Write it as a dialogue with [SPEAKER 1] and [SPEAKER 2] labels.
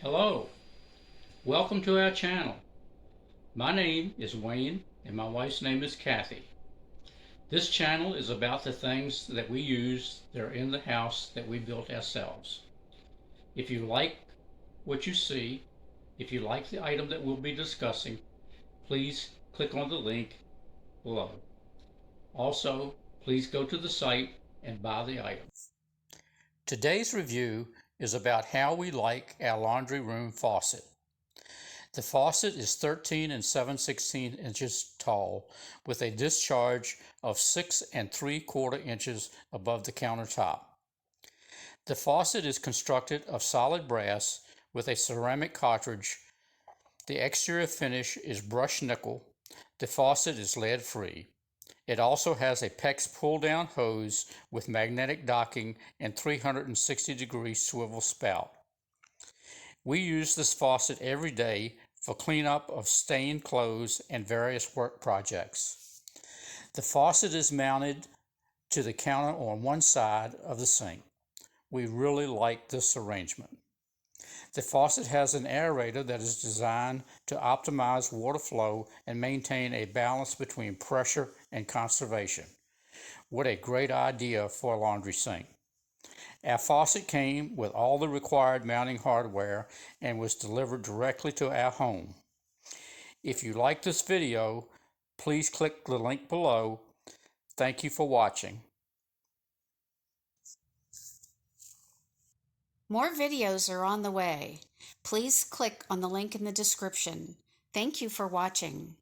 [SPEAKER 1] Hello, welcome to our channel. My name is Wayne and my wife's name is Kathy. This channel is about the things that we use that are in the house that we built ourselves. If you like what you see, if you like the item that we'll be discussing, please click on the link below. Also, please go to the site and buy the item. Today's review is about how we like our laundry room faucet. The faucet is 13 and 7/16 inches tall with a discharge of 6 3/4 inches above the countertop. The faucet is constructed of solid brass with a ceramic cartridge. The exterior finish is brushed nickel. The faucet is lead free. It also has a PEX pull-down hose with magnetic docking and 360-degree swivel spout. We use this faucet every day for cleanup of stained clothes and various work projects. The faucet is mounted to the counter on one side of the sink. We really like this arrangement. The faucet has an aerator that is designed to optimize water flow and maintain a balance between pressure and conservation. What a great idea for a laundry sink. Our faucet came with all the required mounting hardware and was delivered directly to our home. If you like this video, please click the link below. Thank you for watching.
[SPEAKER 2] More videos are on the way. Please click on the link in the description. Thank you for watching.